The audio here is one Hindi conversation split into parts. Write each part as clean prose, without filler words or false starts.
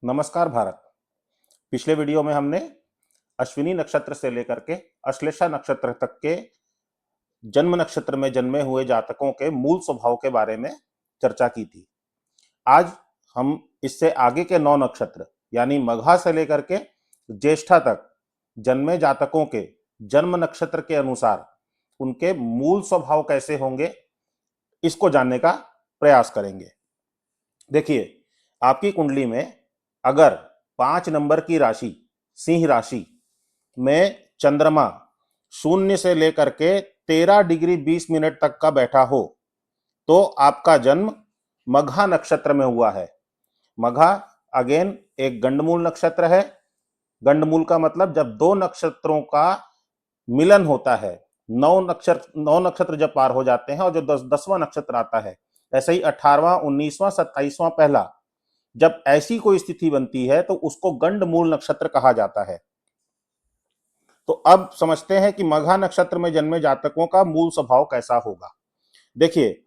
नमस्कार भारत। पिछले वीडियो में हमने अश्विनी नक्षत्र से लेकर के अश्लेषा नक्षत्र तक के जन्म नक्षत्र में जन्मे हुए जातकों के मूल स्वभाव के बारे में चर्चा की थी। आज हम इससे आगे के 9 नक्षत्र यानी मघा से लेकर के ज्येष्ठा तक जन्मे जातकों के जन्म नक्षत्र के अनुसार उनके मूल स्वभाव कैसे होंगे, इसको जानने का प्रयास करेंगे। देखिए, आपकी कुंडली में अगर 5 नंबर की राशि सिंह राशि में चंद्रमा 0 से लेकर के 13 डिग्री 20 मिनट तक का बैठा हो तो आपका जन्म मघा नक्षत्र में हुआ है। मघा अगेन एक गंडमूल नक्षत्र है। गंडमूल का मतलब जब 2 नक्षत्रों का मिलन होता है, 9 नक्षत्र जब पार हो जाते हैं और जो 10वां नक्षत्र आता है, ऐसे ही 18वां 19वां 27वां पहला जब ऐसी कोई स्थिति बनती है तो उसको गंडमूल नक्षत्र कहा जाता है। तो अब समझते हैं कि मघा नक्षत्र में जन्मे जातकों का मूल स्वभाव कैसा होगा। देखिए,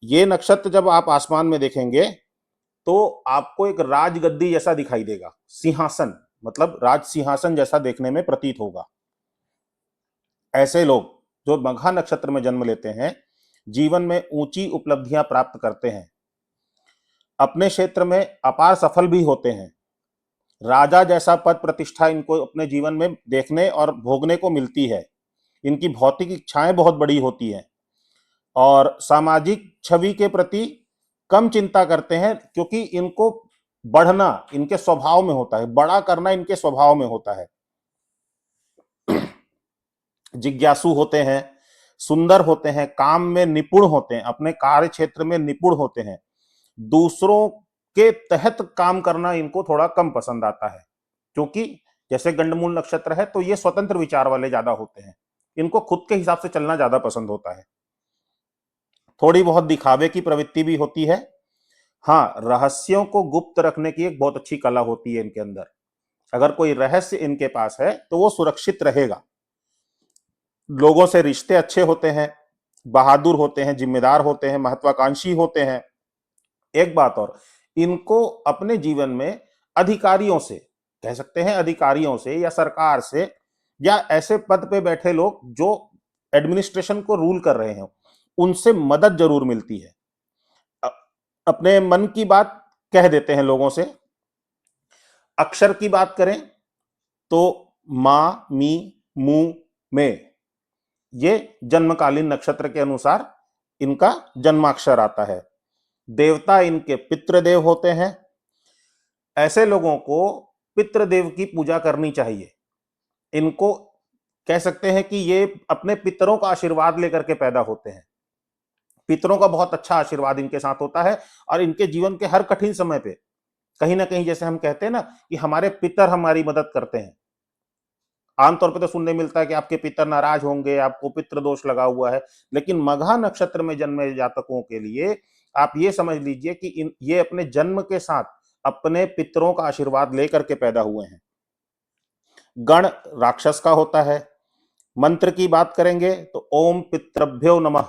ये नक्षत्र जब आप आसमान में देखेंगे तो आपको एक राजगद्दी जैसा दिखाई देगा, सिंहासन मतलब राज सिंहासन जैसा देखने में प्रतीत होगा। ऐसे लोग जो मघा नक्षत्र में जन्म लेते हैं जीवन में ऊंची उपलब्धियां प्राप्त करते हैं, अपने क्षेत्र में अपार सफल भी होते हैं। राजा जैसा पद प्रतिष्ठा इनको अपने जीवन में देखने और भोगने को मिलती है। इनकी भौतिक इच्छाएं बहुत बड़ी होती हैं और सामाजिक छवि के प्रति कम चिंता करते हैं, क्योंकि इनको बढ़ना इनके स्वभाव में होता है, बड़ा करना इनके स्वभाव में होता है। जिज्ञासु होते हैं, सुंदर होते हैं, काम में निपुण होते हैं, अपने कार्य क्षेत्र में निपुण होते हैं। दूसरों के तहत काम करना इनको थोड़ा कम पसंद आता है, क्योंकि जैसे गंडमूल नक्षत्र है तो ये स्वतंत्र विचार वाले ज्यादा होते हैं। इनको खुद के हिसाब से चलना ज्यादा पसंद होता है। थोड़ी बहुत दिखावे की प्रवृत्ति भी होती है। हाँ, रहस्यों को गुप्त रखने की एक बहुत अच्छी कला होती है इनके अंदर। अगर कोई रहस्य इनके पास है तो वो सुरक्षित रहेगा। लोगों से रिश्ते अच्छे होते हैं, बहादुर होते हैं, जिम्मेदार होते हैं, महत्वाकांक्षी होते हैं। एक बात और, इनको अपने जीवन में अधिकारियों से, कह सकते हैं अधिकारियों से या सरकार से या ऐसे पद पे बैठे लोग जो एडमिनिस्ट्रेशन को रूल कर रहे हैं, उनसे मदद जरूर मिलती है। अपने मन की बात कह देते हैं लोगों से। अक्षर की बात करें तो मा, मी, मू, में, ये जन्मकालीन नक्षत्र के अनुसार इनका जन्माक्षर आता है। देवता इनके पितृदेव होते हैं। ऐसे लोगों को पितृदेव की पूजा करनी चाहिए। इनको कह सकते हैं कि ये अपने पितरों का आशीर्वाद लेकर के पैदा होते हैं। पितरों का बहुत अच्छा आशीर्वाद इनके साथ होता है और इनके जीवन के हर कठिन समय पे कहीं ना कहीं, जैसे हम कहते हैं ना कि हमारे पितर हमारी मदद करते हैं। आमतौर पर तो सुनने मिलता है कि आपके पितर नाराज होंगे, आपको पितृ दोष लगा हुआ है, लेकिन मघा नक्षत्र में जन्मे जातकों के लिए आप ये समझ लीजिए कि ये अपने जन्म के साथ अपने पितरों का आशीर्वाद लेकर के पैदा हुए हैं। गण राक्षस का होता है। मंत्र की बात करेंगे तो ओम पितृभ्यो नमः,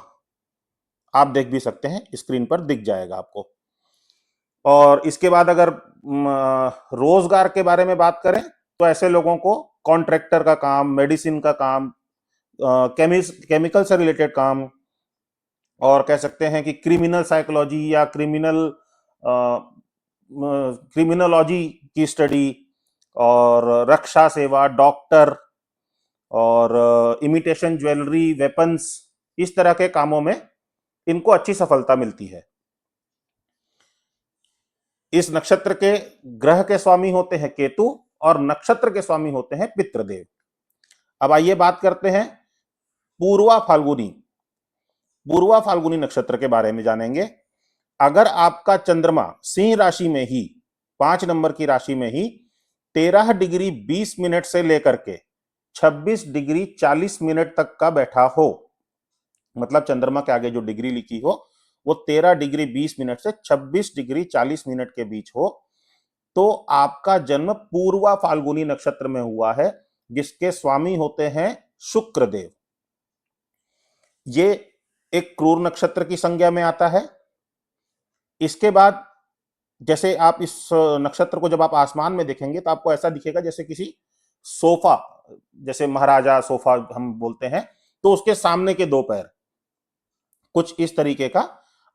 आप देख भी सकते हैं, स्क्रीन पर दिख जाएगा आपको। और इसके बाद अगर रोजगार के बारे में बात करें तो ऐसे लोगों को कॉन्ट्रैक्टर का काम, मेडिसिन का काम, केमिकल से रिलेटेड काम, और कह सकते हैं कि क्रिमिनल साइकोलॉजी या क्रिमिनोलॉजी की स्टडी, और रक्षा सेवा, डॉक्टर, और इमिटेशन ज्वेलरी, वेपन्स, इस तरह के कामों में इनको अच्छी सफलता मिलती है। इस नक्षत्र के ग्रह के स्वामी होते हैं केतु और नक्षत्र के स्वामी होते हैं पितृदेव। अब आइए बात करते हैं पूर्वा फाल्गुनी। पूर्वा फाल्गुनी नक्षत्र के बारे में जानेंगे। अगर आपका चंद्रमा सिंह राशि में ही, 5 नंबर की राशि में ही 13 डिग्री 20 मिनट से लेकर के 26 डिग्री 40 मिनट तक का बैठा हो, मतलब चंद्रमा के आगे जो डिग्री लिखी हो वो 13 डिग्री 20 मिनट से 26 डिग्री 40 मिनट के बीच हो, तो आपका जन्म पूर्वा फाल्गुनी नक्षत्र में हुआ है, जिसके स्वामी होते हैं शुक्रदेव। ये एक क्रूर नक्षत्र की संज्ञा में आता है। इसके बाद जैसे आप इस नक्षत्र को जब आप आसमान में देखेंगे तो आपको ऐसा दिखेगा जैसे किसी सोफा, जैसे महाराजा सोफा हम बोलते हैं, तो उसके सामने के दो पैर, कुछ इस तरीके का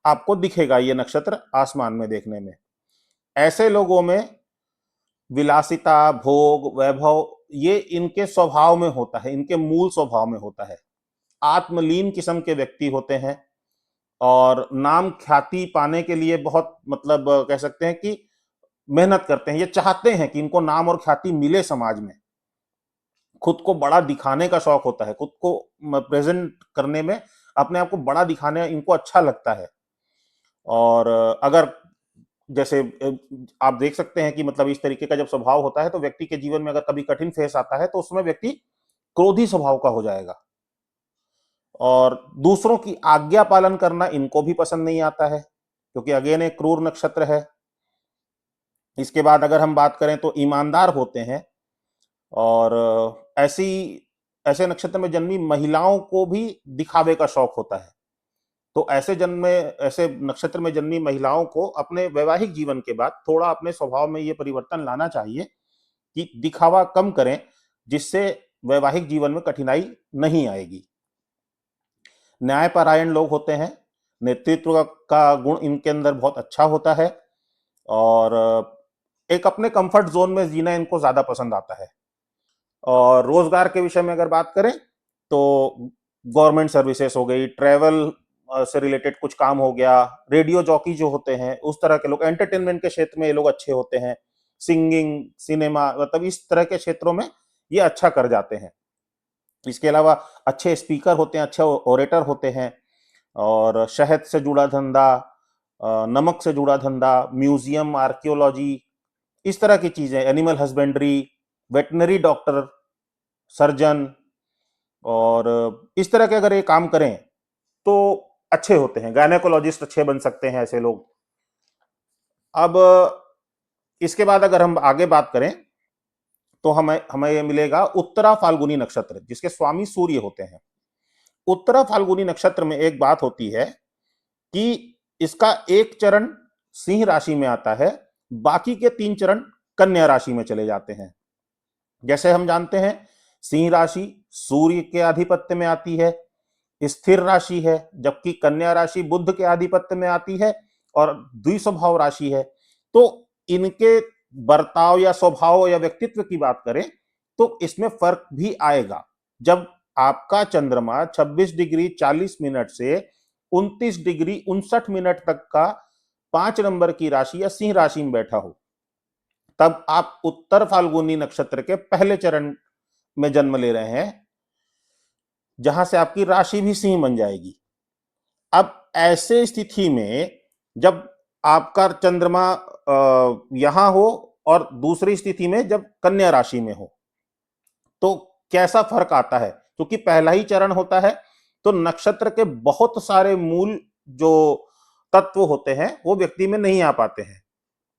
आपको दिखेगा ये नक्षत्र आसमान में देखने में। ऐसे लोगों में विलासिता, भोग, वैभव, ये इनके स्वभाव में होता है, इनके मूल स्वभाव में होता है। आत्मलीन किस्म के व्यक्ति होते हैं और नाम ख्याति पाने के लिए बहुत मतलब कह सकते हैं कि मेहनत करते हैं। ये चाहते हैं कि इनको नाम और ख्याति मिले समाज में। खुद को बड़ा दिखाने का शौक होता है, खुद को प्रेजेंट करने में, अपने आप को बड़ा दिखाने इनको अच्छा लगता है। और अगर जैसे आप देख सकते हैं कि मतलब इस तरीके का जब स्वभाव होता है तो व्यक्ति के जीवन में अगर कभी कठिन फेस आता है तो उसमें व्यक्ति क्रोधी स्वभाव का हो जाएगा। और दूसरों की आज्ञा पालन करना इनको भी पसंद नहीं आता है, क्योंकि अगेन एक क्रूर नक्षत्र है। इसके बाद अगर हम बात करें तो ईमानदार होते हैं। और ऐसी ऐसे नक्षत्र में जन्मी महिलाओं को भी दिखावे का शौक होता है। तो ऐसे नक्षत्र में जन्मी महिलाओं को अपने वैवाहिक जीवन के बाद थोड़ा अपने स्वभाव में ये परिवर्तन लाना चाहिए कि दिखावा कम करें, जिससे वैवाहिक जीवन में कठिनाई नहीं आएगी। न्यायपरायण लोग होते हैं, नेतृत्व का गुण इनके अंदर बहुत अच्छा होता है और एक अपने कंफर्ट जोन में जीना इनको ज्यादा पसंद आता है। और रोजगार के विषय में अगर बात करें तो गवर्नमेंट सर्विसेज हो गई, ट्रैवल से रिलेटेड कुछ काम हो गया, रेडियो जॉकी जो होते हैं उस तरह के लोग, एंटरटेनमेंट के क्षेत्र में ये लोग अच्छे होते हैं, सिंगिंग, सिनेमा, मतलब इस तरह के क्षेत्रों में ये अच्छा कर जाते हैं। इसके अलावा अच्छे स्पीकर होते हैं, अच्छे ओरेटर होते हैं। और शहद से जुड़ा धंधा, नमक से जुड़ा धंधा, म्यूजियम, आर्कियोलॉजी, इस तरह की चीजें, animal husbandry, veterinary doctor, surgeon, और इस तरह के अगर ये काम करें तो अच्छे होते हैं। गायनेकोलॉजिस्ट अच्छे बन सकते हैं ऐसे लोग। अब इसके बाद अगर हम आगे बात करें तो हमें हमें ये मिलेगा उत्तरा फाल्गुनी नक्षत्र, जिसके स्वामी सूर्य होते हैं। उत्तरा फाल्गुनी नक्षत्र में एक बात होती है कि इसका एक चरण सिंह राशि में आता है, बाकी के 3 चरण कन्या राशि में चले जाते हैं। जैसे हम जानते हैं सिंह राशि सूर्य के आधिपत्य में आती है, स्थिर राशि है, जबकि कन्या राशि बुध के आधिपत्य में आती है और द्विस्वभाव राशि है। तो इनके बर्ताव या स्वभाव या व्यक्तित्व की बात करें तो इसमें फर्क भी आएगा। जब आपका चंद्रमा 26 डिग्री 40 मिनट से 29 डिग्री 59 मिनट तक का 5 नंबर की राशि या सिंह राशि में बैठा हो, तब आप उत्तर फाल्गुनी नक्षत्र के पहले चरण में जन्म ले रहे हैं, जहां से आपकी राशि भी सिंह बन जाएगी। अब ऐसे स्थिति में जब आपका चंद्रमा यहां हो और दूसरी स्थिति में जब कन्या राशि में हो, तो कैसा फर्क आता है? क्योंकि पहला ही चरण होता है तो नक्षत्र के बहुत सारे मूल जो तत्व होते हैं वो व्यक्ति में नहीं आ पाते हैं।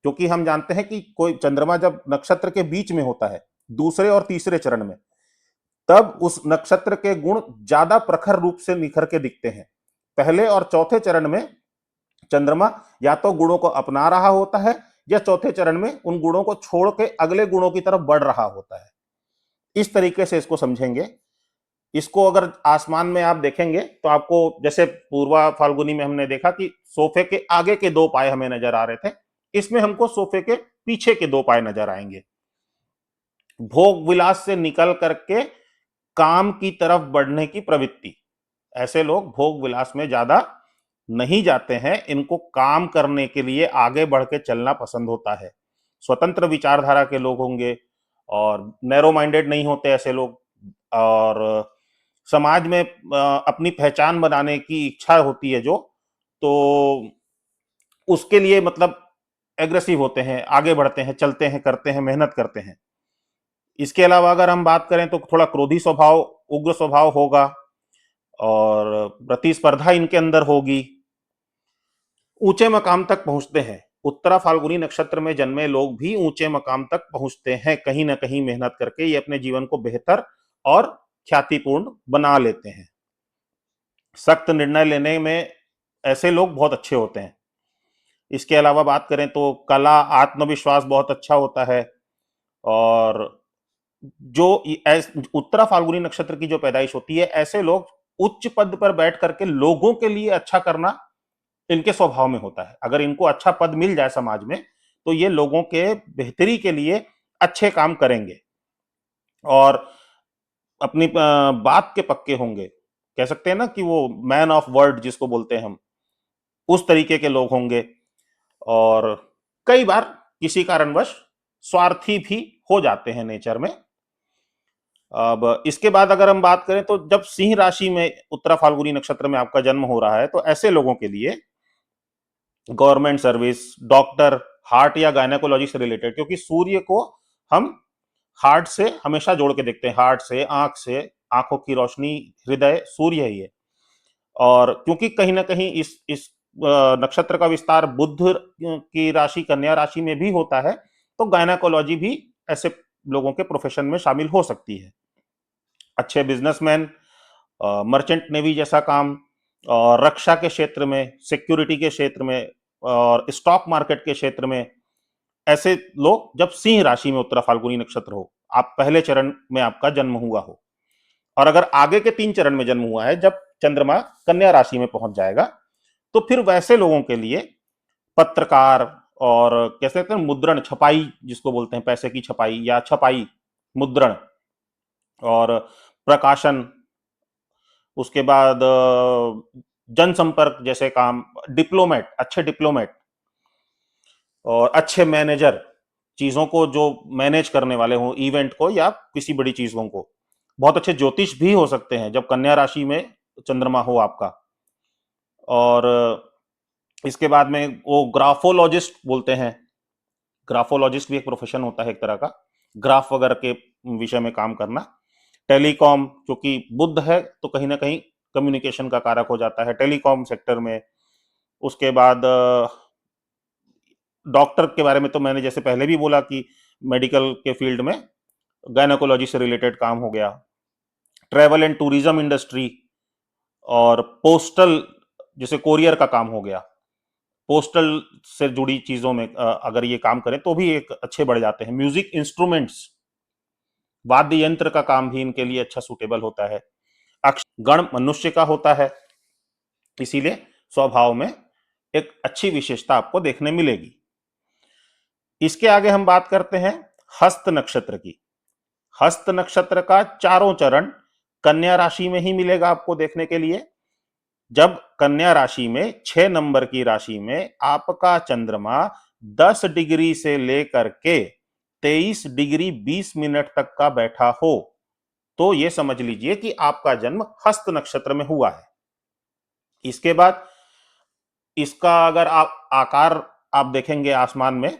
क्योंकि हम जानते हैं कि कोई चंद्रमा जब नक्षत्र के बीच में होता है, दूसरे और तीसरे चरण में, तब उस नक्षत्र के गुण ज्यादा प्रखर रूप से निखर के दिखते हैं। पहले और चौथे चरण में चंद्रमा या तो गुणों को अपना रहा होता है या चौथे चरण में उन गुणों को छोड़ के अगले गुणों की तरफ बढ़ रहा होता है। इस तरीके से इसको समझेंगे। इसको अगर आसमान में आप देखेंगे तो आपको, जैसे पूर्वा फाल्गुनी में हमने देखा कि सोफे के आगे के 2 पाए हमें नजर आ रहे थे, इसमें हमको सोफे के पीछे के 2 पाए नजर आएंगे। भोग विलास से निकल करके काम की तरफ बढ़ने की प्रवृत्ति, ऐसे लोग भोग विलास में ज्यादा नहीं जाते हैं, इनको काम करने के लिए आगे बढ़ के चलना पसंद होता है। स्वतंत्र विचारधारा के लोग होंगे और नैरो माइंडेड नहीं होते ऐसे लोग, और समाज में अपनी पहचान बनाने की इच्छा होती है जो, तो उसके लिए मतलब एग्रेसिव होते हैं, आगे बढ़ते हैं, चलते हैं, करते हैं, मेहनत करते हैं। इसके अलावा अगर हम बात करें तो थोड़ा क्रोधी स्वभाव, उग्र स्वभाव होगा और प्रतिस्पर्धा इनके अंदर होगी। ऊंचे मकाम तक पहुंचते हैं। उत्तरा फाल्गुनी नक्षत्र में जन्मे लोग भी ऊंचे मकाम तक पहुंचते हैं, कहीं ना कहीं मेहनत करके ये अपने जीवन को बेहतर और ख्यातिपूर्ण बना लेते हैं। सख्त निर्णय लेने में ऐसे लोग बहुत अच्छे होते हैं। इसके अलावा बात करें तो कला, आत्मविश्वास बहुत अच्छा होता है। और जो उत्तरा फाल्गुनी नक्षत्र की जो पैदाइश होती है, ऐसे लोग उच्च पद पर बैठ करके लोगों के लिए अच्छा करना इनके स्वभाव में होता है। अगर इनको अच्छा पद मिल जाए समाज में, तो ये लोगों के बेहतरी के लिए अच्छे काम करेंगे और अपनी बात के पक्के होंगे। कह सकते हैं ना कि वो मैन ऑफ वर्ड जिसको बोलते हैं हम, उस तरीके के लोग होंगे। और कई बार किसी कारणवश स्वार्थी भी हो जाते हैं नेचर में। अब इसके बाद अगर हम बात करें तो जब सिंह राशि में उत्तरा फाल्गुनी नक्षत्र में आपका जन्म हो रहा है, तो ऐसे लोगों के लिए गवर्नमेंट सर्विस, डॉक्टर, हार्ट या गायनेकोलॉजी से रिलेटेड, क्योंकि सूर्य को हम हार्ट से हमेशा जोड़ के देखते हैं, हार्ट से, आंखों की रोशनी, हृदय, सूर्य ही है। और क्योंकि कहीं ना कहीं इस नक्षत्र का विस्तार बुध की राशि कन्या राशि में भी होता है, तो गायनेकोलॉजी भी ऐसे लोगों के प्रोफेशन में शामिल हो सकती है। अच्छे बिजनेसमैन, मर्चेंट नेवी जैसा काम, और रक्षा के क्षेत्र में, सिक्योरिटी के क्षेत्र में और स्टॉक मार्केट के क्षेत्र में, ऐसे लोग जब सिंह राशि में उत्तरा फाल्गुनी नक्षत्र हो, आप पहले चरण में आपका जन्म हुआ हो, और अगर आगे के 3 चरण में जन्म हुआ है जब चंद्रमा कन्या राशि में पहुंच जाएगा, तो फिर वैसे लोगों के लिए पत्रकार और कह सकते हैं मुद्रण, छपाई जिसको बोलते हैं, पैसे की छपाई या छपाई, मुद्रण और प्रकाशन, उसके बाद जनसंपर्क जैसे काम, डिप्लोमेट, अच्छे डिप्लोमेट और अच्छे मैनेजर, चीजों को जो मैनेज करने वाले हों, इवेंट को या किसी बड़ी चीजों को। बहुत अच्छे ज्योतिष भी हो सकते हैं जब कन्या राशि में चंद्रमा हो आपका। और इसके बाद में वो ग्राफोलॉजिस्ट बोलते हैं, ग्राफोलॉजिस्ट भी एक प्रोफेशन होता है एक तरह का, ग्राफ वगैरह के विषय में काम करना। टेलीकॉम, क्योंकि बुध है तो कहीं ना कहीं कम्युनिकेशन का कारक हो जाता है टेलीकॉम सेक्टर में। उसके बाद डॉक्टर के बारे में तो मैंने जैसे पहले भी बोला कि मेडिकल के फील्ड में गायनेकोलॉजी से रिलेटेड काम हो गया। ट्रैवल एंड टूरिज्म इंडस्ट्री और पोस्टल, जैसे कोरियर का काम हो गया, पोस्टल से जुड़ी चीजों में अगर ये काम करें तो भी एक अच्छे बढ़ जाते हैं। म्यूजिक इंस्ट्रूमेंट्स, वाद्य यंत्र का काम भी इनके लिए अच्छा सूटेबल होता है। गण मनुष्य का होता है, इसीलिए स्वभाव में एक अच्छी विशेषता आपको देखने मिलेगी। इसके आगे हम बात करते हैं हस्त नक्षत्र की। हस्त नक्षत्र का चारों चरण कन्या राशि में ही मिलेगा आपको देखने के लिए। जब कन्या राशि में 6 नंबर की राशि में आपका चंद्रमा 10 डिग्री से लेकर के 23 डिग्री 20 मिनट तक का बैठा हो, तो यह समझ लीजिए कि आपका जन्म हस्त नक्षत्र में हुआ है। इसके बाद इसका अगर आप आकार आप देखेंगे आसमान में,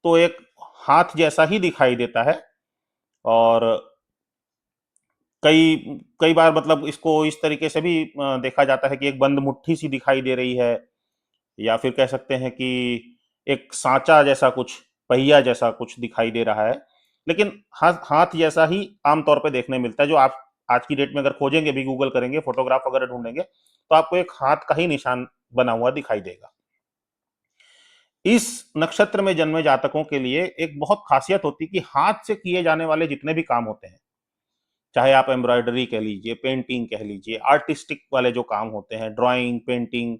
तो एक हाथ जैसा ही दिखाई देता है। और कई कई बार मतलब इसको इस तरीके से भी देखा जाता है कि एक बंद मुट्ठी सी दिखाई दे रही है, या फिर कह सकते हैं कि एक सांचा जैसा कुछ, पहिया जैसा कुछ दिखाई दे रहा है। लेकिन हाथ हाथ जैसा ही आमतौर पे देखने मिलता है। जो आप आज की डेट में अगर खोजेंगे भी, गूगल करेंगे, फोटोग्राफ वगैरह ढूंढेंगे, तो आपको एक हाथ का ही निशान बना हुआ दिखाई देगा। इस नक्षत्र में जन्मे जातकों के लिए एक बहुत खासियत होती है कि हाथ से किए जाने वाले जितने भी काम होते हैं, चाहे आप एम्ब्रॉयडरी कह लीजिए, पेंटिंग कह लीजिए, आर्टिस्टिक वाले जो काम होते हैं, ड्राइंग, पेंटिंग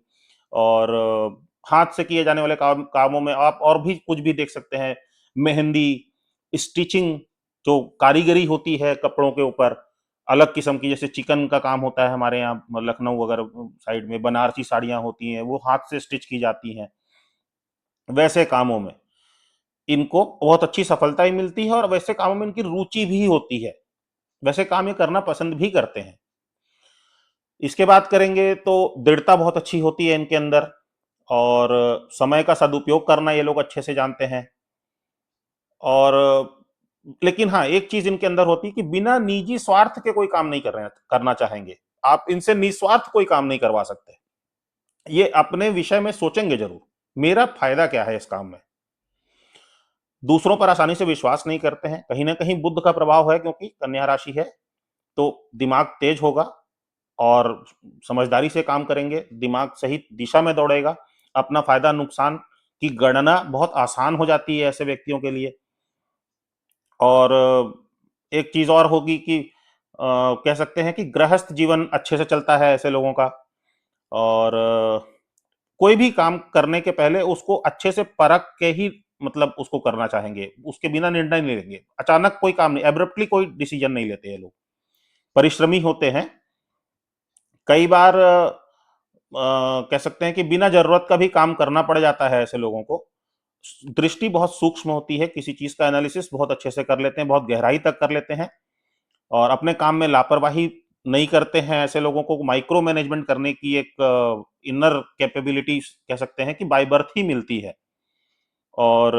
और हाथ से किए जाने वाले कामों में आप और भी कुछ भी देख सकते हैं। मेहंदी, स्टिचिंग, जो कारीगरी होती है कपड़ों के ऊपर, अलग किस्म की, जैसे चिकन का काम होता है हमारे यहाँ लखनऊ वगैरह साइड में, बनारसी साड़ियां होती हैं, वो हाथ से स्टिच की जाती हैं। वैसे कामों में इनको बहुत अच्छी सफलता ही मिलती है, और वैसे कामों में इनकी रुचि भी होती है, वैसे काम ये करना पसंद भी करते हैं। इसके बात करेंगे तो दृढ़ता बहुत अच्छी होती है इनके अंदर, और समय का सदुपयोग करना ये लोग अच्छे से जानते हैं। और लेकिन हाँ, एक चीज इनके अंदर होती है कि बिना निजी स्वार्थ के कोई काम नहीं करना चाहेंगे। आप इनसे निस्वार्थ कोई काम नहीं करवा सकते। ये अपने विषय में सोचेंगे जरूर, मेरा फायदा क्या है इस काम में। दूसरों पर आसानी से विश्वास नहीं करते हैं, कहीं ना कहीं बुध का प्रभाव है, क्योंकि कन्या राशि है तो दिमाग तेज होगा और समझदारी से काम करेंगे, दिमाग सही दिशा में दौड़ेगा, अपना फायदा नुकसान की गणना बहुत आसान हो जाती है ऐसे व्यक्तियों के लिए। और एक चीज और होगी कि कह सकते हैं कि गृहस्थ जीवन अच्छे से चलता है ऐसे लोगों का। और कोई भी काम करने के पहले उसको अच्छे से परख के ही मतलब उसको करना चाहेंगे, उसके बिना निर्णय नहीं लेंगे। अचानक कोई काम नहीं, एब्रप्टली कोई डिसीजन नहीं लेते हैं लोग। परिश्रमी होते हैं। कई बार कह सकते हैं कि बिना जरूरत का भी काम करना पड़ जाता है ऐसे लोगों को। दृष्टि बहुत सूक्ष्म होती है, किसी चीज का एनालिसिस बहुत अच्छे से कर लेते हैं, बहुत गहराई तक कर लेते हैं। और अपने काम में लापरवाही नहीं करते हैं। ऐसे लोगों को माइक्रो मैनेजमेंट करने की एक इनर कैपेबिलिटी कह सकते हैं कि बाय बर्थ ही मिलती है। और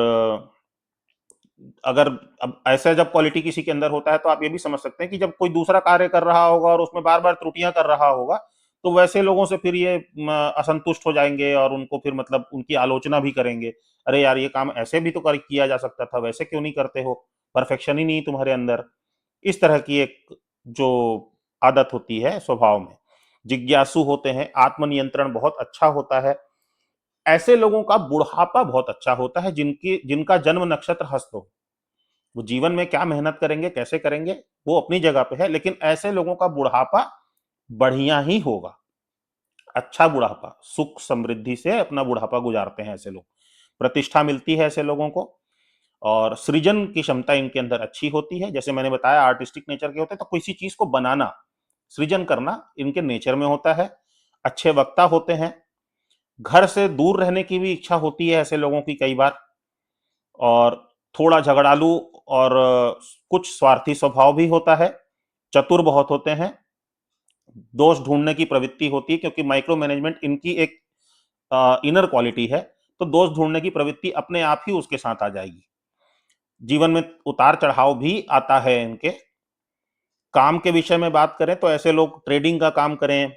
अगर अब ऐसा जब क्वालिटी किसी के अंदर होता है तो आप ये भी समझ सकते हैं कि जब कोई दूसरा कार्य कर रहा होगा और उसमें बार बार त्रुटियां कर रहा होगा, तो वैसे लोगों से फिर ये असंतुष्ट हो जाएंगे और उनको फिर मतलब उनकी आलोचना भी करेंगे। अरे यार, ये काम ऐसे भी तो कर किया जा सकता था, वैसे क्यों नहीं करते हो, परफेक्शन ही नहीं तुम्हारे अंदर। इस तरह की एक जो आदत होती है स्वभाव में। जिज्ञासु होते हैं, आत्मनियंत्रण बहुत अच्छा होता है। ऐसे लोगों का बुढ़ापा बहुत अच्छा होता है, जिनका जन्म नक्षत्र हस्त हो। वो जीवन में क्या मेहनत करेंगे, कैसे करेंगे, वो अपनी जगह पे है, लेकिन ऐसे लोगों का बुढ़ापा बढ़िया ही होगा। अच्छा बुढ़ापा, सुख समृद्धि से अपना बुढ़ापा गुजारते हैं ऐसे लोग। प्रतिष्ठा मिलती है ऐसे लोगों को। और सृजन की क्षमता इनके अंदर अच्छी होती है। जैसे मैंने बताया, आर्टिस्टिक नेचर के होते हैं, तो किसी चीज को बनाना, सृजन करना इनके नेचर में होता है। अच्छे वक्ता होते हैं। घर से दूर रहने की भी इच्छा होती है ऐसे लोगों की कई बार। और थोड़ा झगड़ालू और कुछ स्वार्थी स्वभाव भी होता है। चतुर बहुत होते हैं। दोष ढूंढने की प्रवृत्ति होती है, क्योंकि माइक्रो मैनेजमेंट इनकी एक इनर क्वालिटी है। तो दोष ढूंढने की प्रवृत्ति अपने आप ही उसके साथ आ जाएगी। जीवन में उतार चढ़ाव भी आता है इनके। काम के विषय में बात करें तो ऐसे लोग ट्रेडिंग का काम करें।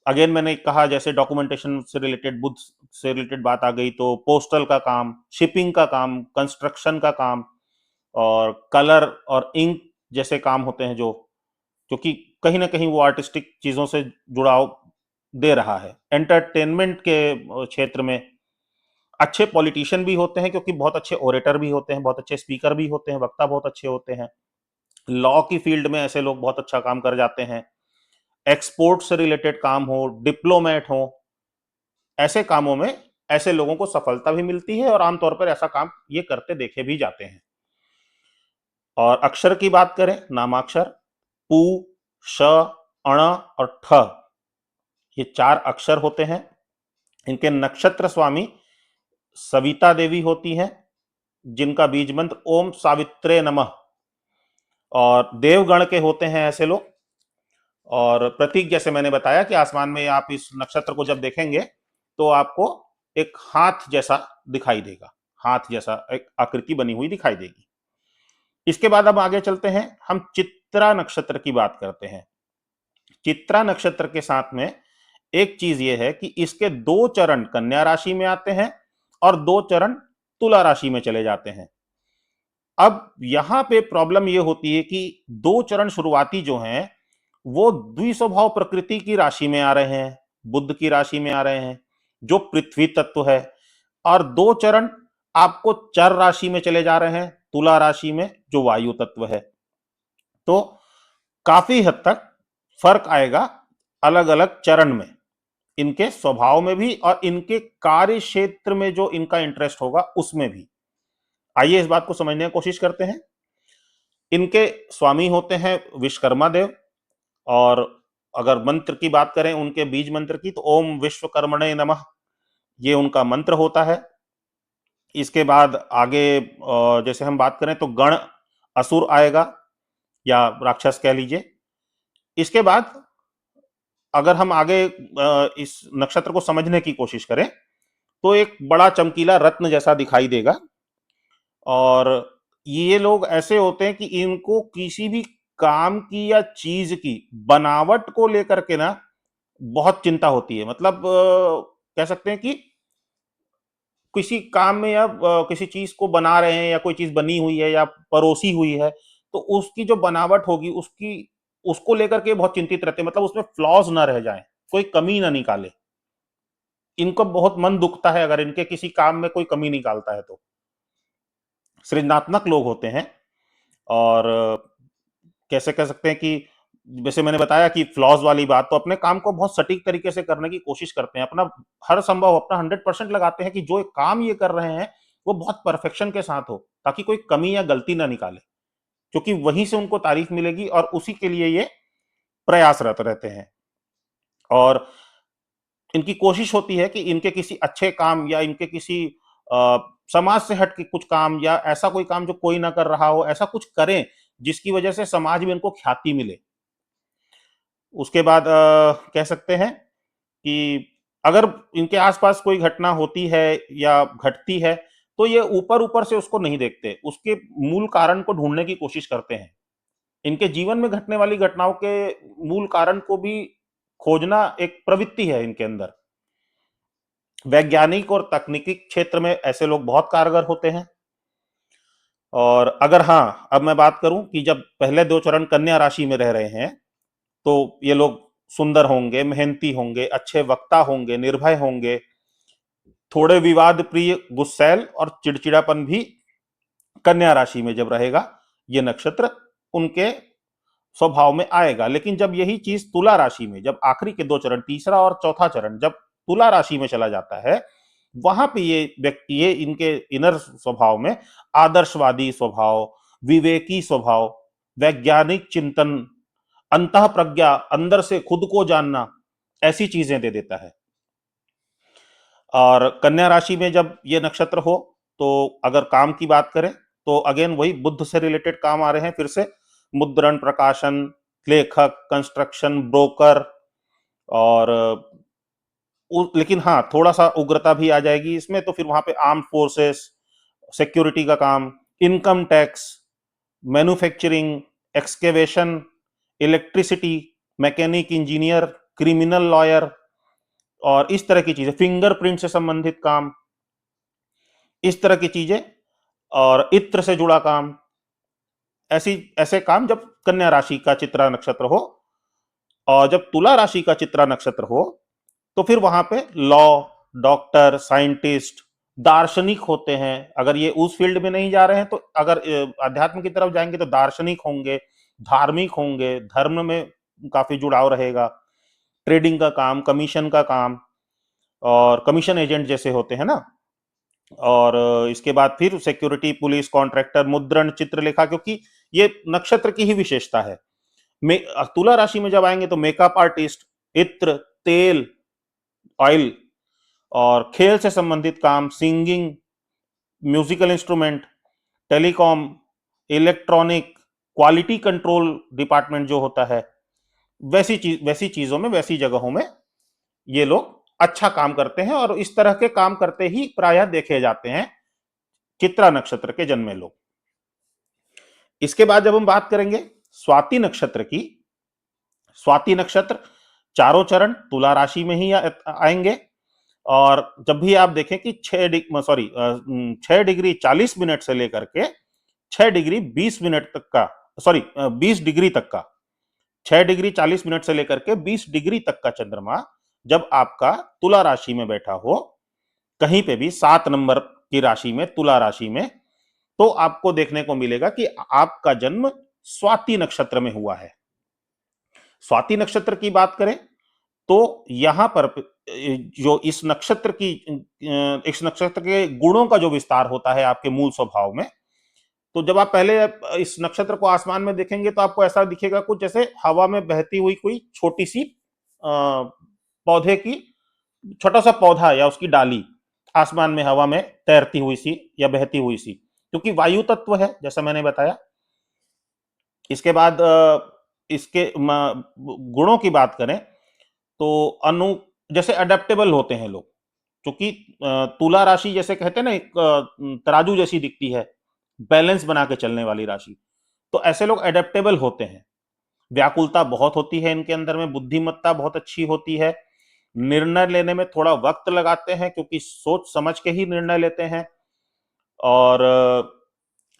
अगेन मैंने कहा, जैसे डॉक्यूमेंटेशन से रिलेटेड, बुद्ध से रिलेटेड बात आ गई, तो पोस्टल का काम, शिपिंग का काम, कंस्ट्रक्शन का काम, और कलर और इंक जैसे काम होते हैं जो, क्योंकि कहीं ना कहीं वो आर्टिस्टिक चीजों से जुड़ाव दे रहा है। एंटरटेनमेंट के क्षेत्र में अच्छे पॉलिटिशियन भी होते हैं, क्योंकि बहुत अच्छे ओरेटर भी होते हैं, बहुत अच्छे स्पीकर भी होते हैं, वक्ता बहुत अच्छे होते हैं। लॉ की फील्ड में ऐसे लोग बहुत अच्छा काम कर जाते हैं। एक्सपोर्ट से रिलेटेड काम हो, डिप्लोमेट हो, ऐसे कामों में ऐसे लोगों को सफलता भी मिलती है, और आमतौर पर ऐसा काम ये करते देखे भी जाते हैं। और अक्षर की बात करें, नामाक्षर पू, श, अण और ठ, ये 4 अक्षर होते हैं। इनके नक्षत्र स्वामी सविता देवी होती हैं, जिनका बीज मंत्र ओम सावित्रे नमः। और देवगण के होते हैं ऐसे लोग। और प्रतीक, जैसे मैंने बताया कि आसमान में आप इस नक्षत्र को जब देखेंगे तो आपको एक हाथ जैसा दिखाई देगा, हाथ जैसा एक आकृति बनी हुई दिखाई देगी। इसके बाद अब आगे चलते हैं, हम चित्रा नक्षत्र की बात करते हैं। चित्रा नक्षत्र के साथ में एक चीज ये है कि इसके 2 चरण कन्या राशि में आते हैं और 2 चरण तुला राशि में चले जाते हैं। अब यहां पे प्रॉब्लम ये होती है कि 2 चरण शुरुआती जो हैं वो द्विस्वभाव प्रकृति की राशि में आ रहे हैं, बुध की राशि में आ रहे हैं, जो पृथ्वी तत्व है। और 2 चरण आपको चर राशि में चले जा रहे हैं, तुला राशि में, जो वायु तत्व है। तो काफी हद तक फर्क आएगा अलग अलग चरण में, इनके स्वभाव में भी और इनके कार्य क्षेत्र में जो इनका इंटरेस्ट होगा उसमें भी। आइए इस बात को समझने की कोशिश करते हैं। इनके स्वामी होते हैं विश्वकर्मा देव। और अगर मंत्र की बात करें उनके बीज मंत्र की, तो ओम विश्वकर्मणे नमः, ये उनका मंत्र होता है। इसके बाद आगे जैसे हम बात करें तो गण असुर आएगा, या राक्षस कह लीजिए। इसके बाद अगर हम आगे इस नक्षत्र को समझने की कोशिश करें तो एक बड़ा चमकीला रत्न जैसा दिखाई देगा। और ये लोग ऐसे होते हैं कि इनको किसी भी काम की या चीज की बनावट को लेकर के ना बहुत चिंता होती है। मतलब कह सकते हैं कि किसी काम में या किसी चीज को बना रहे हैं, या कोई चीज बनी हुई है या परोसी हुई है, तो उसकी जो बनावट होगी उसकी, उसको लेकर के बहुत चिंतित रहते हैं। मतलब उसमें फ्लॉज ना रह जाए, कोई कमी ना निकाले। इनको बहुत मन दुखता है अगर इनके किसी काम में कोई कमी निकालता है तो। सृजनात्मक लोग होते हैं और कैसे कह सकते हैं कि जैसे मैंने बताया कि फ्लॉज वाली बात, तो अपने काम को बहुत सटीक तरीके से करने की कोशिश करते हैं, अपना हर संभव अपना 100% लगाते हैं कि जो एक काम ये कर रहे हैं वो बहुत परफेक्शन के साथ हो, ताकि कोई कमी या गलती ना निकाले, क्योंकि वहीं से उनको तारीफ मिलेगी और उसी के लिए ये प्रयासरत रहते हैं। और इनकी कोशिश होती है कि इनके किसी अच्छे काम या इनके किसी समाज से हट के कुछ काम या ऐसा कोई काम जो कोई ना कर रहा हो, ऐसा कुछ करें जिसकी वजह से समाज में इनको ख्याति मिले। उसके बाद कह सकते हैं कि अगर इनके आसपास कोई घटना होती है या घटती है तो ये ऊपर ऊपर से उसको नहीं देखते, उसके मूल कारण को ढूंढने की कोशिश करते हैं। इनके जीवन में घटने वाली घटनाओं के मूल कारण को भी खोजना एक प्रवृत्ति है इनके अंदर। वैज्ञानिक और तकनीकी क्षेत्र में ऐसे लोग बहुत कारगर होते हैं। और अगर हाँ, अब मैं बात करूं कि जब पहले दो चरण कन्या राशि में रह रहे हैं तो ये लोग सुंदर होंगे, मेहनती होंगे, अच्छे वक्ता होंगे, निर्भय होंगे, थोड़े विवाद प्रिय, गुस्सैल और चिड़चिड़ापन भी कन्या राशि में जब रहेगा ये नक्षत्र उनके स्वभाव में आएगा। लेकिन जब यही चीज तुला राशि में, जब आखिरी के दो चरण, तीसरा और चौथा चरण जब तुला राशि में चला जाता है, वहां पे ये व्यक्ति, ये इनके इनर स्वभाव में आदर्शवादी स्वभाव, विवेकी स्वभाव, वैज्ञानिक चिंतन, अंतः प्रज्ञा, अंदर से खुद को जानना, ऐसी चीजें दे देता है। और कन्या राशि में जब ये नक्षत्र हो तो अगर काम की बात करें तो अगेन वही बुद्ध से रिलेटेड काम आ रहे हैं फिर से, मुद्रण, प्रकाशन, लेखक, कंस्ट्रक्शन, ब्रोकर। और लेकिन हाँ, थोड़ा सा उग्रता भी आ जाएगी इसमें, तो फिर वहां पे आर्म्ड फोर्सेस, सिक्योरिटी का काम, income tax, manufacturing, excavation, electricity, mechanic, engineer, criminal lawyer और इस तरह की चीजें, फिंगरप्रिंट से संबंधित काम, इस तरह की चीजें, और इत्र से जुड़ा काम, ऐसी ऐसे काम जब कन्या राशि का चित्रा नक्षत्र हो। और जब तुला राशि का चित्रा नक्षत्र हो तो फिर वहां पे लॉ, डॉक्टर, साइंटिस्ट, दार्शनिक होते हैं। अगर ये उस फील्ड में नहीं जा रहे हैं तो अगर अध्यात्म की तरफ जाएंगे तो दार्शनिक होंगे, धार्मिक होंगे, धर्म में काफी जुड़ाव रहेगा, ट्रेडिंग का काम, कमीशन का काम, और कमीशन एजेंट जैसे होते हैं ना। और इसके बाद फिर सिक्योरिटी, पुलिस, कॉन्ट्रैक्टर, मुद्रण, चित्रलेखा, क्योंकि ये नक्षत्र की ही विशेषता है। तुला राशि में जब आएंगे तो मेकअप आर्टिस्ट, इत्र, तेल, ऑयल, और खेल से संबंधित काम, singing, musical instrument, telecom, electronic, quality control department जो होता है, वैसी चीजों में, वैसी जगहों में ये लोग अच्छा काम करते हैं। और इस तरह के काम करते ही प्रायः देखे जाते हैं चित्रा नक्षत्र के जन्मे लोग। इसके बाद जब हम बात करेंगे स्वाति नक्षत्र की, स्वाति नक्षत्र चारों चरण तुला राशि में ही आएंगे। और जब भी आप देखें कि 6 डिग्री 40 मिनट से लेकर के 6 डिग्री 20 मिनट तक का, 20 डिग्री तक का, 6 डिग्री 40 मिनट से लेकर के 20 डिग्री तक का चंद्रमा जब आपका तुला राशि में बैठा हो, कहीं पे भी 7 नंबर की राशि में, तुला राशि में, तो आपको देखने को मिलेगा कि आपका जन्म स्वाति नक्षत्र में हुआ है। स्वाति नक्षत्र की बात करें तो यहां पर जो इस नक्षत्र के गुणों का जो विस्तार होता है आपके मूल स्वभाव में, तो जब आप पहले इस नक्षत्र को आसमान में देखेंगे तो आपको ऐसा दिखेगा कुछ जैसे हवा में बहती हुई कोई छोटी सी पौधे की, छोटा सा पौधा या उसकी डाली आसमान में हवा में तैरती हुई सी या बहती हुई सी, क्योंकि वायु तत्व है जैसा मैंने बताया। इसके बाद इसके गुणों की बात करें तो जैसे अडेप्टेबल होते हैं लोग, क्योंकि तुला राशि जैसे कहते हैं ना, एक तराजू जैसी दिखती है, बैलेंस बना के चलने वाली राशि, तो ऐसे लोग अडेप्टेबल होते हैं। व्याकुलता बहुत होती है इनके अंदर में, बुद्धिमत्ता बहुत अच्छी होती है, निर्णय लेने में थोड़ा वक्त लगाते हैं क्योंकि सोच समझ के ही निर्णय लेते हैं, और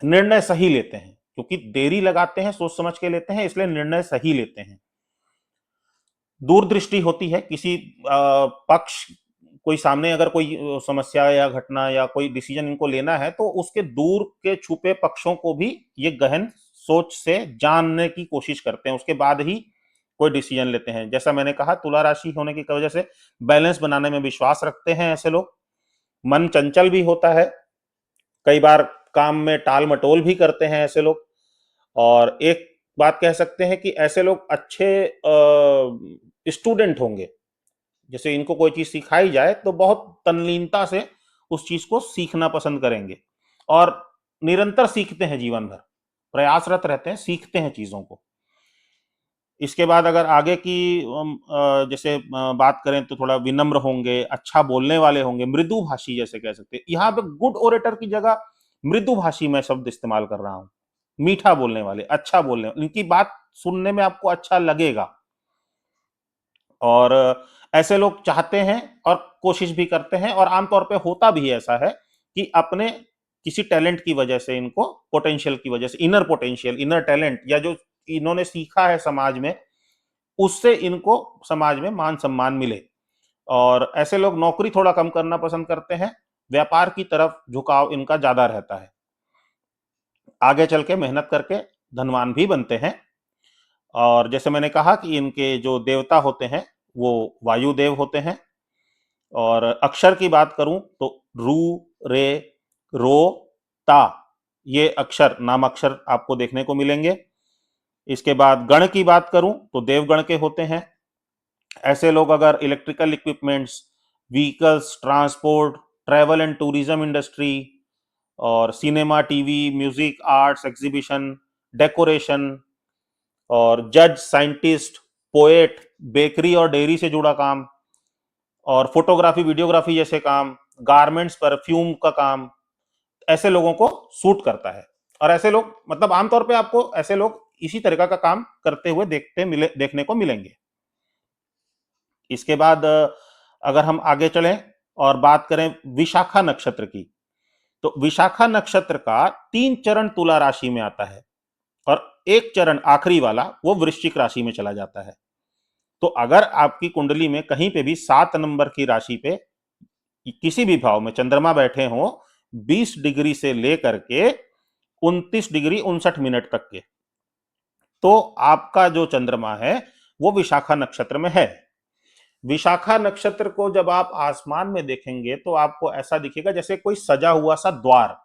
निर्णय सही लेते हैं, क्योंकि देरी लगाते हैं, सोच समझ के लेते हैं, इसलिए निर्णय सही लेते हैं। दूरदृष्टि होती है, किसी पक्ष कोई सामने अगर कोई समस्या या घटना या कोई डिसीजन इनको लेना है तो उसके दूर के छुपे पक्षों को भी ये गहन सोच से जानने की कोशिश करते हैं, उसके बाद ही कोई डिसीजन लेते हैं। जैसा मैंने कहा, तुला राशि होने की वजह से बैलेंस बनाने में विश्वास रखते हैं ऐसे लोग। मन चंचल भी होता है, कई बार काम में टाल मटोल भी करते हैं ऐसे लोग। और एक बात कह सकते हैं कि ऐसे लोग अच्छे स्टूडेंट होंगे। जैसे इनको कोई चीज सिखाई जाए तो बहुत तल्लीनता से उस चीज को सीखना पसंद करेंगे और निरंतर सीखते हैं, जीवन भर प्रयासरत रहते हैं, सीखते हैं चीजों को। इसके बाद अगर आगे की जैसे बात करें तो थोड़ा विनम्र होंगे, अच्छा बोलने वाले होंगे, मृदुभाषी जैसे कह सकते हैं। यहाँ पे गुड ओरेटर की जगह मृदुभाषी मैं शब्द इस्तेमाल कर रहा हूं। मीठा बोलने वाले, अच्छा बोलने वाले, इनकी बात सुनने में आपको अच्छा लगेगा। और ऐसे लोग चाहते हैं और कोशिश भी करते हैं, और आमतौर पे होता भी ऐसा है कि अपने किसी टैलेंट की वजह से, इनको पोटेंशियल की वजह से, इनर पोटेंशियल, इनर टैलेंट, या जो इन्होंने सीखा है समाज में, उससे इनको समाज में मान सम्मान मिले। और ऐसे लोग नौकरी थोड़ा कम करना पसंद करते हैं, व्यापार की तरफ झुकाव इनका ज्यादा रहता है। आगे चल के मेहनत करके धनवान भी बनते हैं। और जैसे मैंने कहा कि इनके जो देवता होते हैं वो वायुदेव होते हैं। और अक्षर की बात करूं तो रू, रे, रो, ता, ये अक्षर, नाम अक्षर आपको देखने को मिलेंगे। इसके बाद गण की बात करूं तो देवगण के होते हैं। ऐसे लोग अगर electrical equipments, vehicles, transport, travel and tourism industry, और cinema, TV, music, arts, exhibition, decoration, और जज, साइंटिस्ट, पोएट, बेकरी और डेयरी से जुड़ा काम, और फोटोग्राफी, वीडियोग्राफी जैसे काम, गारमेंट्स, परफ्यूम का काम, ऐसे लोगों को सूट करता है। और ऐसे लोग, मतलब आमतौर पे आपको ऐसे लोग इसी तरीका का काम करते हुए देखने को मिलेंगे। इसके बाद अगर हम आगे चलें और बात करें विशाखा नक्षत्र की, तो विशाखा नक्षत्र का 3 चरण तुला राशि में आता है और एक चरण आखिरी वाला वो वृश्चिक राशि में चला जाता है। तो अगर आपकी कुंडली में कहीं पे भी 7 नंबर की राशि पे किसी भी भाव में चंद्रमा बैठे हो, 20 डिग्री से लेकर के 29 डिग्री 59 मिनट तक के, तो आपका जो चंद्रमा है वो विशाखा नक्षत्र में है। विशाखा नक्षत्र को जब आप आसमान में देखेंगे तो आपको ऐसा दिखेगा जैसे कोई सजा हुआ सा द्वार,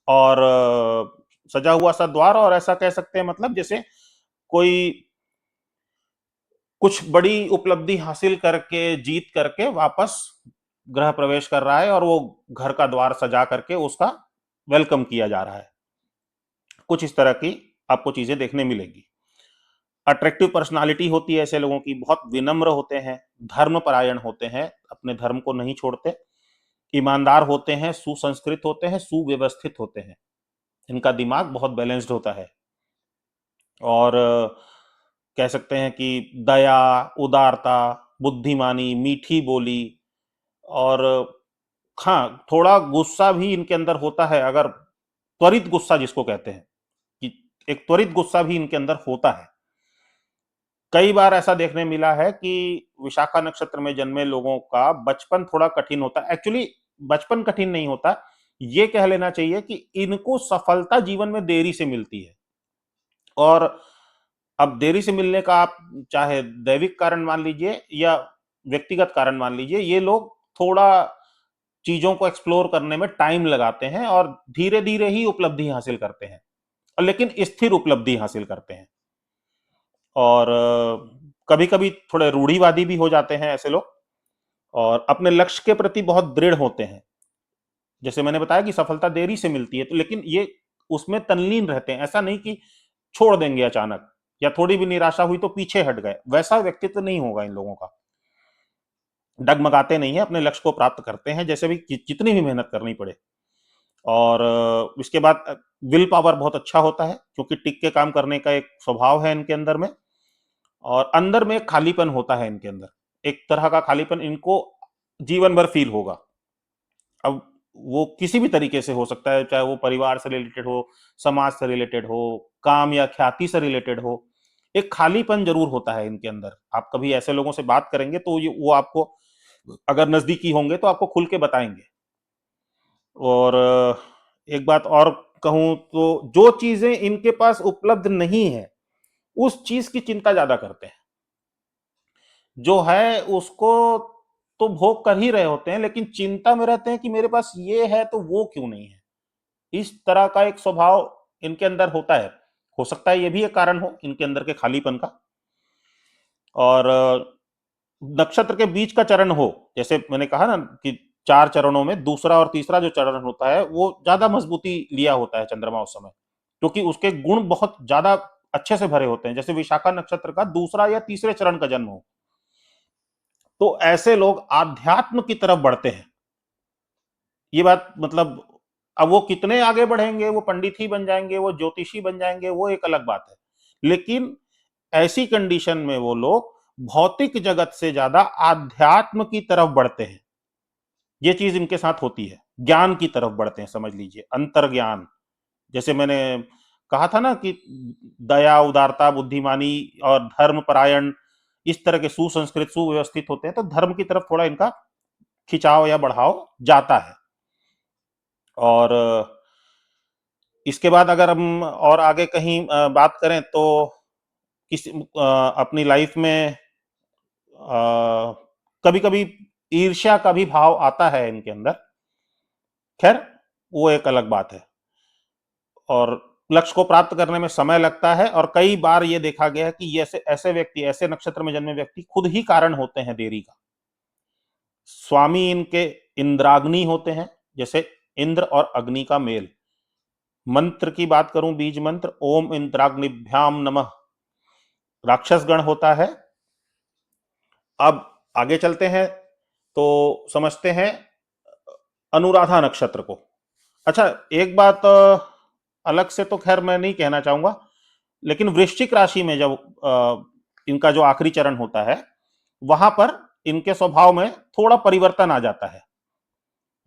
और सजा हुआ सा द्वार, और ऐसा कह सकते हैं मतलब जैसे कोई कुछ बड़ी उपलब्धि हासिल करके, जीत करके वापस गृह प्रवेश कर रहा है और वो घर का द्वार सजा करके उसका वेलकम किया जा रहा है। कुछ इस तरह की आपको चीजें देखने मिलेगी। अट्रैक्टिव पर्सनालिटी होती है ऐसे लोगों की, बहुत विनम्र होते हैं, धर्मपरायण होते हैं, अपने धर्म को नहीं छोड़ते, ईमानदार होते हैं, सुसंस्कृत होते हैं, सुव्यवस्थित होते हैं, इनका दिमाग बहुत बैलेंस्ड होता है। और कह सकते हैं कि दया, उदारता, बुद्धिमानी, मीठी बोली, और हाँ, थोड़ा गुस्सा भी इनके अंदर होता है, अगर त्वरित गुस्सा जिसको कहते हैं, कि एक त्वरित गुस्सा भी इनके अंदर होता है। कई बार ऐसा देखने मिला है कि विशाखा नक्षत्र में जन्मे लोगों का बचपन थोड़ा कठिन होता है। एक्चुअली बचपन कठिन नहीं होता, ये कह लेना चाहिए कि इनको सफलता जीवन में देरी से मिलती है। और अब देरी से मिलने का आप चाहे दैविक कारण मान लीजिए या व्यक्तिगत कारण मान लीजिए, ये लोग थोड़ा चीजों को एक्सप्लोर करने में टाइम लगाते हैं और धीरे धीरे ही उपलब्धि हासिल करते हैं, और लेकिन स्थिर उपलब्धि हासिल करते हैं। और कभी कभी थोड़े रूढ़िवादी भी हो जाते हैं ऐसे लोग, और अपने लक्ष्य के प्रति बहुत दृढ़ होते हैं। जैसे मैंने बताया कि सफलता देरी से मिलती है, तो लेकिन ये उसमें तल्लीन रहते हैं, ऐसा नहीं कि छोड़ देंगे अचानक, या थोड़ी भी निराशा हुई तो पीछे हट गए, वैसा व्यक्तित्व नहीं होगा इन लोगों का। डगमगाते नहीं है, अपने लक्ष्य को प्राप्त करते हैं, जैसे भी जितनी भी मेहनत करनी पड़े। और इसके बाद विल पावर बहुत अच्छा होता है, क्योंकि टिक के काम करने का एक स्वभाव है इनके अंदर में। और अंदर में खालीपन होता है इनके अंदर, एक तरह का खालीपन इनको जीवन भर फील होगा। अब वो किसी भी तरीके से हो सकता है, चाहे वो परिवार से रिलेटेड हो, समाज से रिलेटेड हो, काम या ख्याति से रिलेटेड हो, एक खालीपन जरूर होता है इनके अंदर। आप कभी ऐसे लोगों से बात करेंगे तो वो आपको अगर नजदीकी होंगे तो आपको खुल के बताएंगे। और एक बात और कहूं तो जो चीजें इनके पास उपलब्ध नहीं है उस चीज की चिंता ज्यादा करते हैं। जो है उसको तो भोग कर ही रहे होते हैं, लेकिन चिंता में रहते हैं कि मेरे पास ये है तो वो क्यों नहीं है। इस तरह का एक स्वभाव इनके अंदर होता है। हो सकता है ये भी एक कारण हो इनके अंदर के खालीपन का। और नक्षत्र के बीच का चरण हो, जैसे मैंने कहा ना कि 4 चरणों में दूसरा और तीसरा जो चरण होता है वो ज्यादा मजबूती लिया होता है चंद्रमा उस समय, क्योंकि उसके गुण बहुत ज्यादा अच्छे से भरे होते हैं। जैसे विशाखा नक्षत्र का दूसरा या तीसरे चरण का जन्म हो तो ऐसे लोग आध्यात्म की तरफ बढ़ते हैं। ये बात मतलब, अब वो कितने आगे बढ़ेंगे, वो पंडित ही बन जाएंगे, वो ज्योतिषी बन जाएंगे, वो एक अलग बात है। लेकिन ऐसी कंडीशन में वो लोग भौतिक जगत से ज्यादा आध्यात्म की तरफ बढ़ते हैं। ये चीज इनके साथ होती है, ज्ञान की तरफ बढ़ते हैं, समझ लीजिए अंतर्ज्ञान। जैसे मैंने कहा था ना कि दया, उदारता, बुद्धिमानी और धर्म परायण, इस तरह के सुसंस्कृत सुव्यवस्थित होते हैं, तो धर्म की तरफ थोड़ा इनका खिंचाव या बढ़ाव जाता है। और इसके बाद अगर हम और आगे कहीं बात करें तो किसी अपनी लाइफ में कभी कभी ईर्ष्या का भी भाव आता है इनके अंदर। खैर, वो एक अलग बात है। और लक्ष्य को प्राप्त करने में समय लगता है, और कई बार ये देखा गया है कि ऐसे ऐसे व्यक्ति, ऐसे नक्षत्र में जन्मे व्यक्ति खुद ही कारण होते हैं देरी का। स्वामी इनके इंद्राग्नि होते हैं, जैसे इंद्र और अग्नि का मेल। मंत्र की बात करूं, बीज मंत्र ओम इंद्राग्निभ्याम नमः, राक्षस गण होता है। अब आगे चलते हैं तो समझते हैं अनुराधा नक्षत्र को। अच्छा, एक बात अलग से तो खैर मैं नहीं कहना चाहूंगा, लेकिन वृश्चिक राशि में जब इनका जो आखिरी चरण होता है वहां पर इनके स्वभाव में थोड़ा परिवर्तन आ जाता है।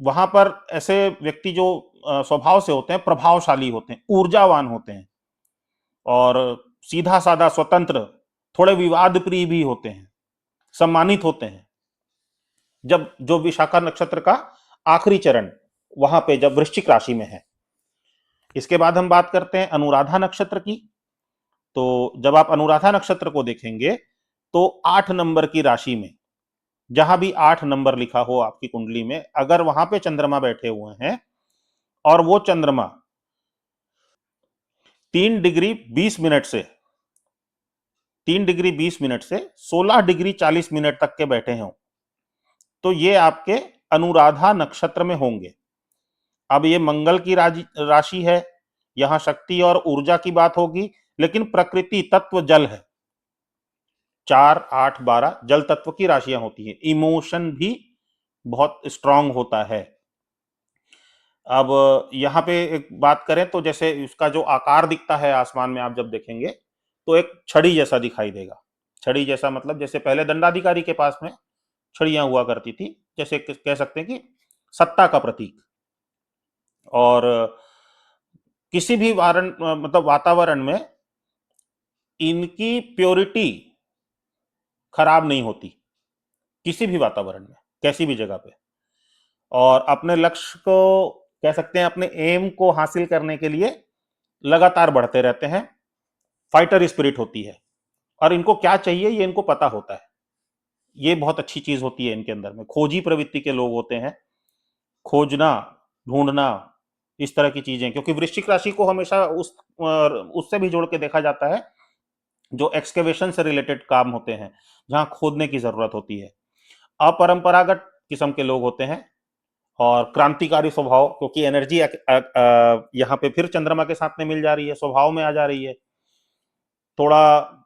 वहां पर ऐसे व्यक्ति जो स्वभाव से होते हैं, प्रभावशाली होते हैं, ऊर्जावान होते हैं, और सीधा साधा स्वतंत्र, थोड़े विवाद प्रिय भी होते हैं, सम्मानित होते हैं। जब जो विशाखा नक्षत्र का आखिरी चरण वहां पे जब वृश्चिक राशि में है। इसके बाद हम बात करते हैं अनुराधा नक्षत्र की। तो जब आप अनुराधा नक्षत्र को देखेंगे तो 8 नंबर की राशि में, जहां भी 8 नंबर लिखा हो आपकी कुंडली में, अगर वहां पे चंद्रमा बैठे हुए हैं और वो चंद्रमा 3 डिग्री 20 मिनट से 3 डिग्री 20 मिनट से 16 डिग्री 40 मिनट तक के बैठे हों, तो ये आपके अनुराधा नक्षत्र में होंगे। अब ये मंगल की राशि है, यहां शक्ति और ऊर्जा की बात होगी, लेकिन प्रकृति तत्व जल है। 4 8 12 जल तत्व की राशियां होती है। इमोशन भी बहुत स्ट्रांग होता है। अब यहां पे एक बात करें तो जैसे उसका जो आकार दिखता है आसमान में, आप जब देखेंगे तो एक छड़ी जैसा दिखाई देगा। छड़ी जैसा मतलब जैसे पहले दंडाधिकारी के पास में छड़ियां हुआ करती थी, जैसे कह सकते हैं कि सत्ता का प्रतीक। और किसी भी मतलब वातावरण में इनकी प्योरिटी खराब नहीं होती, किसी भी वातावरण में, कैसी भी जगह पे। और अपने लक्ष्य को, कह सकते हैं अपने एम को हासिल करने के लिए लगातार बढ़ते रहते हैं। फाइटर स्पिरिट होती है, और इनको क्या चाहिए ये इनको पता होता है। ये बहुत अच्छी चीज होती है इनके अंदर में। खोजी प्रवृत्ति के लोग होते हैं, खोजना, ढूंढना, इस तरह की चीजें। क्योंकि वृश्चिक राशि को हमेशा उससे भी जोड़ के देखा जाता है जो एक्सकेवेशन से रिलेटेड काम होते हैं, जहां खोदने की जरूरत होती है। अपरंपरागत किस्म के लोग होते हैं, और क्रांतिकारी स्वभाव, क्योंकि एनर्जी यहाँ पे फिर चंद्रमा के साथ में मिल जा रही है, स्वभाव में आ जा रही है। थोड़ा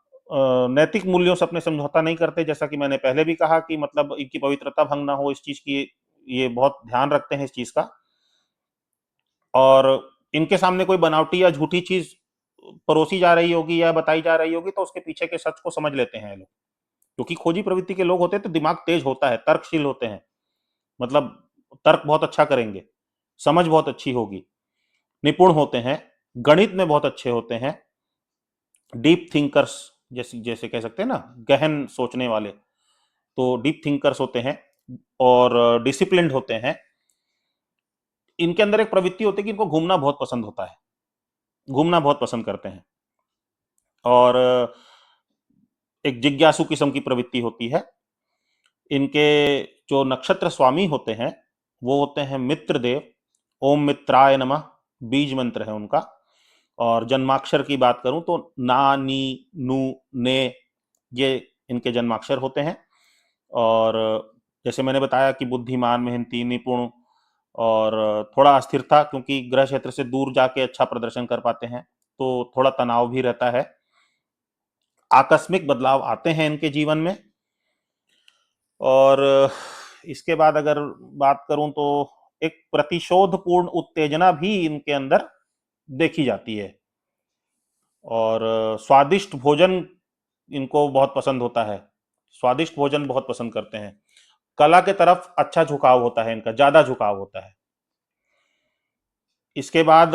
नैतिक मूल्यों से अपने समझौता नहीं करते, जैसा कि मैंने पहले भी कहा कि मतलब इनकी पवित्रता भंग ना हो, इस चीज की ये बहुत ध्यान रखते हैं इस चीज का। और इनके सामने कोई बनावटी या झूठी चीज परोसी जा रही होगी या बताई जा रही होगी तो उसके पीछे के सच को समझ लेते हैं लोग। क्योंकि खोजी प्रवृत्ति के लोग होते हैं तो दिमाग तेज होता है, तर्कशील होते हैं, मतलब तर्क बहुत अच्छा करेंगे, समझ बहुत अच्छी होगी, निपुण होते हैं, गणित में बहुत अच्छे होते हैं, डीप थिंकर्स जैसे जैसे कह सकते हैं ना, गहन सोचने वाले, तो डीप थिंकर्स होते हैं। और डिसिप्लिन्ड होते हैं, इनके अंदर एक प्रवृत्ति होती है कि इनको घूमना बहुत पसंद होता है, घूमना बहुत पसंद करते हैं। और एक जिज्ञासु किस्म की प्रवृत्ति होती है। इनके जो नक्षत्र स्वामी होते हैं वो होते हैं मित्रदेव, ओम मित्राय नमः बीज मंत्र है उनका। और जन्माक्षर की बात करूं तो ना, नी, नू, ने, ये इनके जन्माक्षर होते हैं। और जैसे मैंने बताया कि बुद्धिमान, मेहनती, निपुण और थोड़ा अस्थिरता, क्योंकि ग्रह क्षेत्र से दूर जाके अच्छा प्रदर्शन कर पाते हैं तो थोड़ा तनाव भी रहता है। आकस्मिक बदलाव आते हैं इनके जीवन में। और इसके बाद अगर बात करूं तो एक प्रतिशोधपूर्ण उत्तेजना भी इनके अंदर देखी जाती है। और स्वादिष्ट भोजन इनको बहुत पसंद होता है, स्वादिष्ट भोजन बहुत पसंद करते हैं। कला के तरफ अच्छा झुकाव होता है इनका, ज्यादा झुकाव होता है। इसके बाद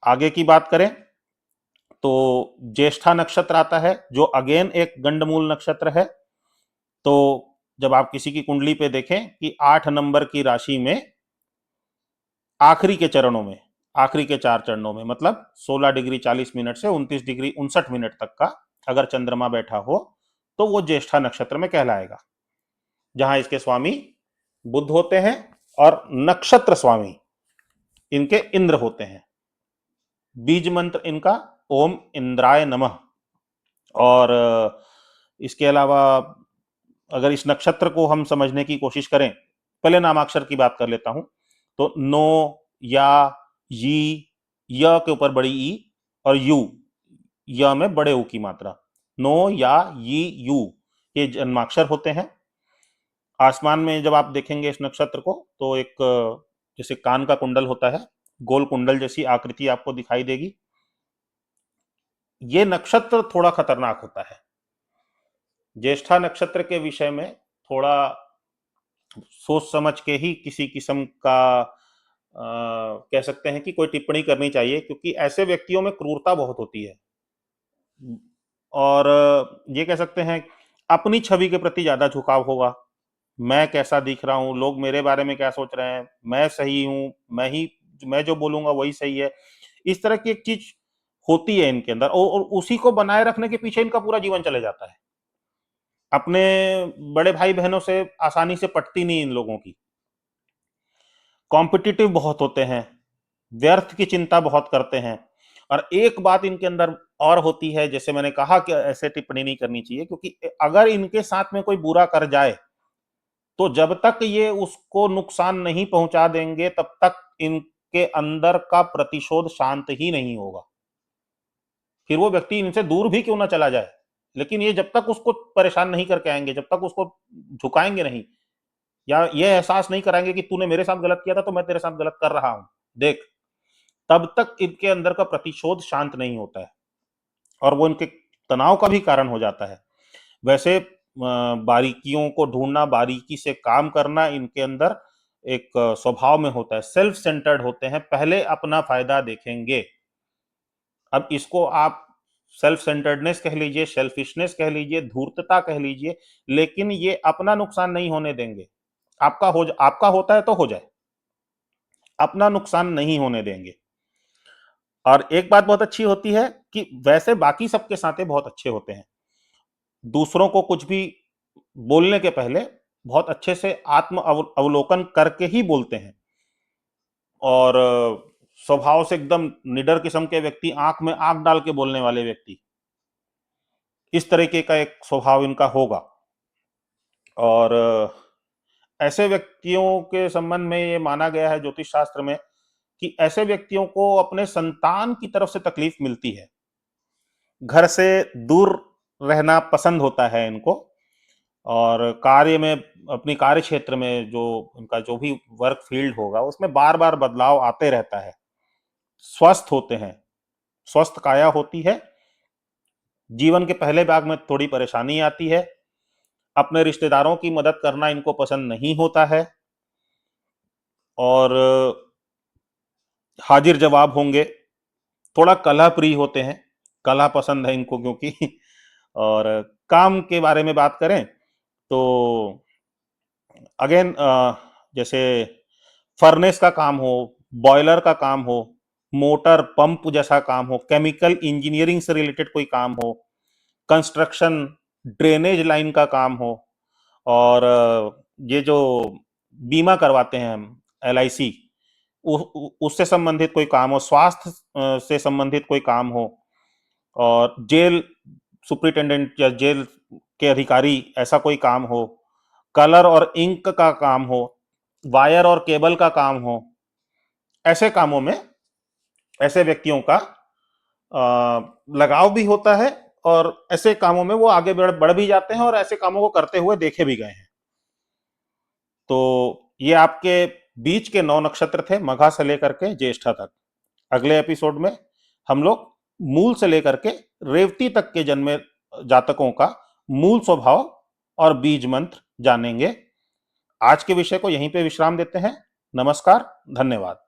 आगे की बात करें तो ज्येष्ठा नक्षत्र आता है, जो अगेन एक गंडमूल नक्षत्र है। तो जब आप किसी की कुंडली पे देखें कि 8 नंबर की राशि में आखिरी के चरणों में, आखिरी के 4 चरणों में, मतलब 16 डिग्री 40 मिनट से 29 डिग्री 59 मिनट तक का अगर चंद्रमा बैठा हो तो वो ज्येष्ठा नक्षत्र में कहलाएगा, जहां इसके स्वामी बुध होते हैं और नक्षत्र स्वामी इनके इंद्र होते हैं। बीज मंत्र इनका ओम इंद्राय नमः। और इसके अलावा अगर इस नक्षत्र को हम समझने की कोशिश करें, पहले नामाक्षर की बात कर लेता हूं। तो नो, या, यी, य के ऊपर बड़ी ई और यू, य में बड़े ऊ की मात्रा। नो, या, यी, यू, ये जन्माक्षर होते हैं। आसमान में जब आप देखेंगे इस नक्षत्र को तो एक जैसे कान का कुंडल होता है, गोल कुंडल जैसी आकृति आपको दिखाई देगी। ये नक्षत्र थोड़ा खतरनाक होता है। ज्येष्ठा नक्षत्र के विषय में थोड़ा सोच समझ के ही किसी किस्म का कह सकते हैं कि कोई टिप्पणी करनी चाहिए, क्योंकि ऐसे व्यक्तियों में क्रूरता बहुत होती है। और ये कह सकते हैं अपनी छवि के प्रति ज्यादा झुकाव होगा। मैं कैसा दिख रहा हूँ, लोग मेरे बारे में क्या सोच रहे हैं, मैं सही हूँ, मैं जो बोलूंगा वही सही है, इस तरह की एक चीज होती है इनके अंदर। और उसी को बनाए रखने के पीछे इनका पूरा जीवन चले जाता है। अपने बड़े भाई बहनों से आसानी से पटती नहीं इन लोगों की। कॉम्पिटिटिव बहुत होते हैं, व्यर्थ की चिंता बहुत करते हैं। और एक बात इनके अंदर और होती है, जैसे मैंने कहा कि ऐसे टिप्पणी नहीं करनी चाहिए, क्योंकि अगर इनके साथ में कोई बुरा कर जाए तो जब तक ये उसको नुकसान नहीं पहुंचा देंगे तब तक इनके अंदर का प्रतिशोध शांत ही नहीं होगा। फिर वो व्यक्ति इनसे दूर भी क्यों ना चला जाए, लेकिन ये जब तक उसको परेशान नहीं करके आएंगे, जब तक उसको झुकाएंगे नहीं, या ये एहसास नहीं कराएंगे कि तूने मेरे साथ गलत किया था तो मैं तेरे साथ गलत कर रहा हूं, देख, तब तक इनके अंदर का प्रतिशोध शांत नहीं होता है। और वो इनके तनाव का भी कारण हो जाता है। वैसे बारीकियों को ढूंढना, बारीकी से काम करना इनके अंदर एक स्वभाव में होता है। सेल्फ सेंटर्ड होते हैं, पहले अपना फायदा देखेंगे। अब इसको आप सेल्फ सेंटर्डनेस कह लीजिए, सेल्फिशनेस कह लीजिए, धूर्तता कह लीजिए, लेकिन ये अपना नुकसान नहीं होने देंगे। आपका होता है तो हो जाए, अपना नुकसान नहीं होने देंगे। और एक बात बहुत अच्छी होती है कि वैसे बाकी सबके साथ बहुत अच्छे होते हैं। दूसरों को कुछ भी बोलने के पहले बहुत अच्छे से आत्म अवलोकन करके ही बोलते हैं। और स्वभाव से एकदम निडर किस्म के व्यक्ति, आंख में आंख डाल के बोलने वाले व्यक्ति, इस तरीके का एक स्वभाव इनका होगा। और ऐसे व्यक्तियों के संबंध में ये माना गया है ज्योतिष शास्त्र में कि ऐसे व्यक्तियों को अपने संतान की तरफ से तकलीफ मिलती है, घर से दूर रहना पसंद होता है इनको। और कार्य में, अपनी कार्य क्षेत्र में जो उनका जो भी वर्क फील्ड होगा उसमें बार बार बदलाव आते रहता है। स्वस्थ होते हैं, स्वस्थ काया होती है। जीवन के पहले भाग में थोड़ी परेशानी आती है, अपने रिश्तेदारों की मदद करना इनको पसंद नहीं होता है। और हाजिर जवाब होंगे, थोड़ा कलह प्रिय होते हैं, कलह पसंद है इनको क्योंकि और काम के बारे में बात करें तो अगेन जैसे फर्नेस का काम हो, बॉयलर का काम हो, मोटर पंप जैसा काम हो, केमिकल इंजीनियरिंग से रिलेटेड कोई काम हो, कंस्ट्रक्शन ड्रेनेज लाइन का काम हो, और ये जो बीमा करवाते हैं हम LIC, उससे संबंधित कोई काम हो, स्वास्थ्य से संबंधित कोई काम हो, और जेल सुप्रिटेंडेंट या जेल के अधिकारी ऐसा कोई काम हो, कलर और इंक का काम हो, वायर और केबल का काम हो, ऐसे कामों में ऐसे व्यक्तियों का लगाव भी होता है, और ऐसे कामों में वो आगे बढ़ भी जाते हैं, और ऐसे कामों को करते हुए देखे भी गए हैं। तो ये आपके बीच के 9 नक्षत्र थे, मघा से लेकर के ज्येष्ठा तक। अगले एपिसोड में हम लोग मूल से लेकर के रेवती तक के जन्मे जातकों का मूल स्वभाव और बीज मंत्र जानेंगे। आज के विषय को यहीं पे विश्राम देते हैं। नमस्कार, धन्यवाद।